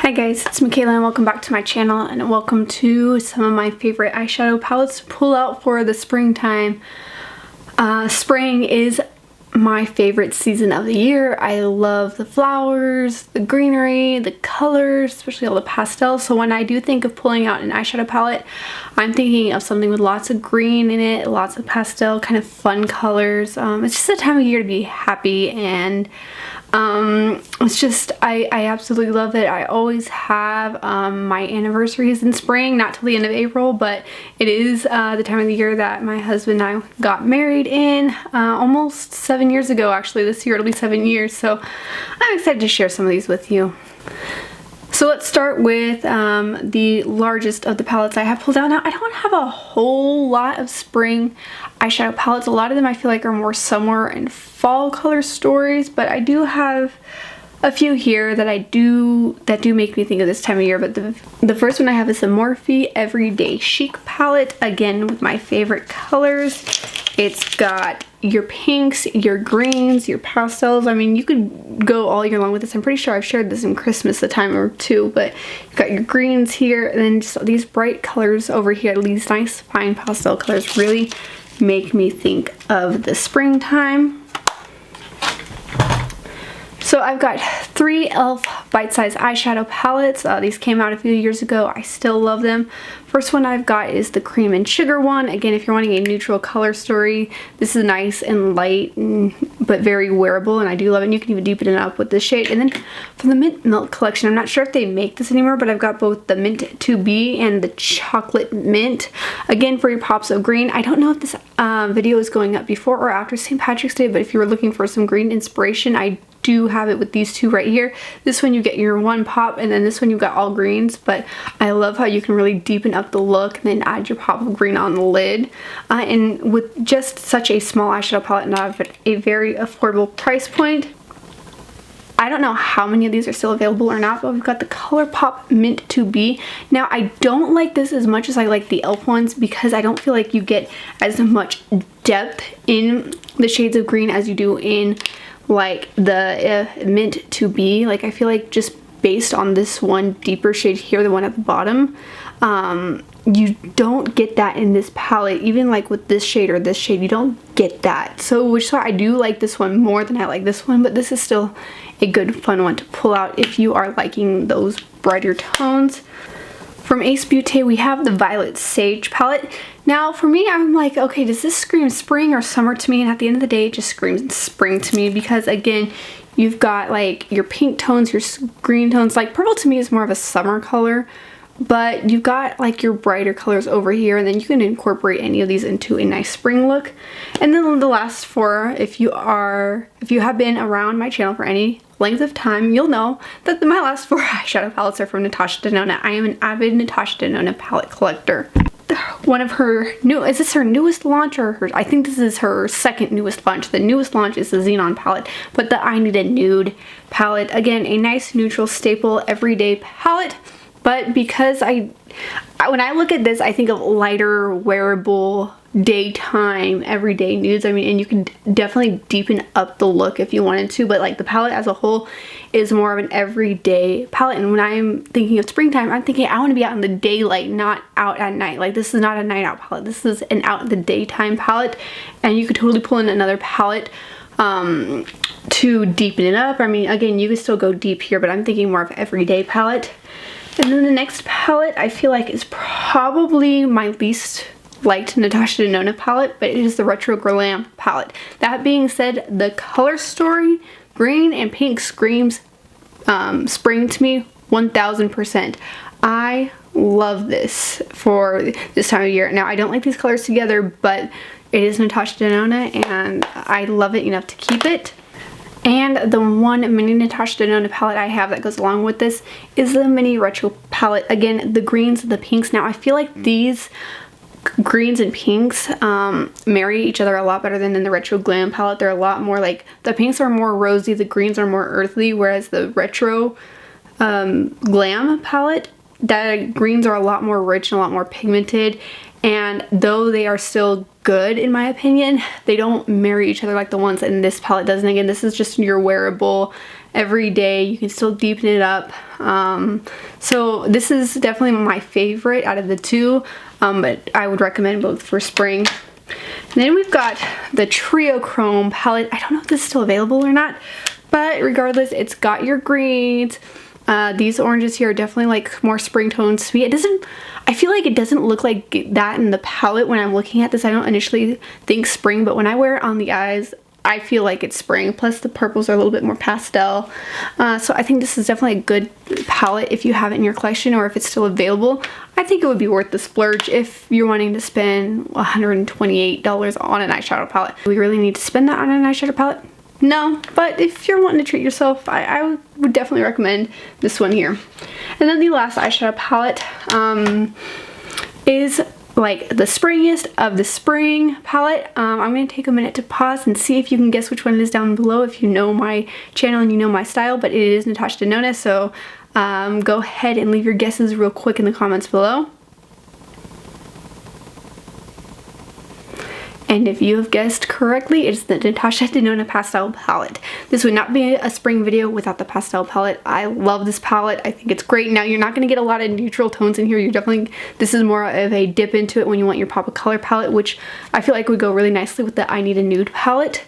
Hi guys, it's Machaela and welcome back to my channel and welcome to some of my favorite eyeshadow palettes to pull out for the springtime. Spring is my favorite season of the year. I love the flowers, the greenery, the colors, especially all the pastels. So when I do think of pulling out an eyeshadow palette, I'm thinking of something with lots of green in it, lots of pastel, kind of fun colors. It's just a time of year to be happy, and it's just, I absolutely love it. I always have my anniversaries in spring, not till the end of April, but it is the time of the year that my husband and I got married in almost 7 years ago. Actually, this year it'll be 7 years, so I'm excited to share some of these with you. So let's start with the largest of the palettes I have pulled out. Now, I don't have a whole lot of spring eyeshadow palettes. A lot of them I feel like are more summer and fall color stories, but I do have a few here that do make me think of this time of year. But the first one I have is the Morphe Everyday Chic palette, again with my favorite colors. It's got your pinks, your greens, your pastels. I mean, you could go all year long with this. I'm pretty sure I've shared this in Christmas a time or two, but you've got your greens here, and then just these bright colors over here. These nice fine pastel colors really make me think of the springtime. So I've got 3 e.l.f. bite-sized eyeshadow palettes. These came out a few years ago. I still love them. First one I've got is the cream and sugar one. Again, if you're wanting a neutral color story, this is nice and light but very wearable, and I do love it. And you can even deepen it up with this shade. And then from the Mint Milk collection, I'm not sure if they make this anymore, but I've got both the Mint 2B and the Chocolate Mint. Again, for your pops of green. I don't know if this video is going up before or after St. Patrick's Day, but if you were looking for some green inspiration, I do have it with these two right here. This one you get your one pop, and then this one you've got all greens, but I love how you can really deepen up the look and then add your pop of green on the lid. And with just such a small eyeshadow palette now at a very affordable price point. I don't know how many of these are still available or not, but we've got the ColourPop Mint 2B. Now, I don't like this as much as I like the e.l.f. ones because I don't feel like you get as much depth in the shades of green as you do in like the Mint 2B. Like, I feel like just based on this one deeper shade here, the one at the bottom, you don't get that in this palette. Even like with this shade or this shade, you don't get that. So which is why I do like this one more than I like this one, but this is still a good fun one to pull out if you are liking those brighter tones. From Ace Beauté, we have the Violet Sage palette. Now, for me, I'm like, okay, does this scream spring or summer to me? And at the end of the day, it just screams spring to me because, again, you've got like your pink tones, your green tones. Like purple to me is more of a summer color, but you've got like your brighter colors over here, and then you can incorporate any of these into a nice spring look. And then the last 4, if you have been around my channel for any length of time, you'll know that my last 4 eyeshadow palettes are from Natasha Denona. I am an avid Natasha Denona palette collector. One of her is this her newest launch, or I think this is her second newest launch. The newest launch is the Xenon palette, but the I Need a Nude palette. Again, a nice neutral staple everyday palette, but because when I look at this, I think of lighter, wearable, daytime, everyday nudes. I mean, and you can definitely deepen up the look if you wanted to, but like the palette as a whole is more of an everyday palette. And when I'm thinking of springtime, I'm thinking I want to be out in the daylight, not out at night. Like, this is not a night out palette. This is an out in the daytime palette, and you could totally pull in another palette to deepen it up. I mean, again, you could still go deep here, but I'm thinking more of everyday palette. And then the next palette I feel like is probably my least liked Natasha Denona palette, but it is the Retro Glam palette. That being said, the color story, green and pink, screams spring to me 1000%. I love this for this time of year. Now, I don't like these colors together, but it is Natasha Denona and I love it enough to keep it. And the one mini Natasha Denona palette I have that goes along with this is the mini retro palette. Again, the greens and the pinks. Now, I feel like these greens and pinks marry each other a lot better than in the Retro Glam palette. They're a lot more like, the pinks are more rosy, the greens are more earthly, whereas the Retro Glam palette, the greens are a lot more rich and a lot more pigmented. And though they are still good in my opinion, they don't marry each other like the ones in this palette does. And again, this is just your wearable every day. You can still deepen it up. So this is definitely my favorite out of the two, but I would recommend both for spring. And then we've got the Trio Chrome palette. I don't know if this is still available or not, but regardless, it's got your greens. These oranges here are definitely like more spring tones to me. I feel like it doesn't look like that in the palette when I'm looking at this. I don't initially think spring, but when I wear it on the eyes, I feel like it's spring. Plus the purples are a little bit more pastel. So I think this is definitely a good palette if you have it in your collection or if it's still available. I think it would be worth the splurge if you're wanting to spend $128 on an eyeshadow palette. Do we really need to spend that on an eyeshadow palette? No, but if you're wanting to treat yourself, I would definitely recommend this one here. And then the last eyeshadow palette is like the springiest of the spring palette. I'm going to take a minute to pause and see if you can guess which one it is down below if you know my channel and you know my style, but it is Natasha Denona, so go ahead and leave your guesses real quick in the comments below. And if you have guessed correctly, it's the Natasha Denona pastel palette. This would not be a spring video without the pastel palette. I love this palette. I think it's great. Now, you're not going to get a lot of neutral tones in here. This is more of a dip into it when you want your pop of color palette, which I feel like would go really nicely with the I Need a Nude palette.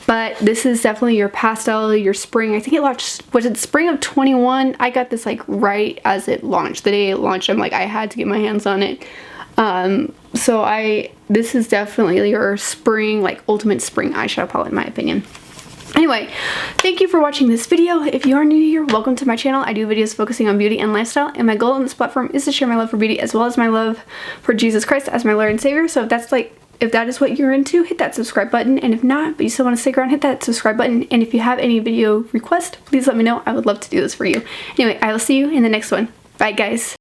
But this is definitely your pastel, your spring. I think it launched, was it spring of 21? I got this like right as it launched. The day it launched, I'm like, I had to get my hands on it. This is definitely your spring, like ultimate spring eyeshadow palette in my opinion. Anyway, thank you for watching this video. If you are new here, welcome to my channel. I do videos focusing on beauty and lifestyle, and my goal on this platform is to share my love for beauty as well as my love for Jesus Christ as my Lord and Savior. So if that is what you're into, hit that subscribe button, and if not, but you still want to stick around, hit that subscribe button. And if you have any video requests, please let me know. I would love to do this for you. Anyway, I will see you in the next one. Bye guys.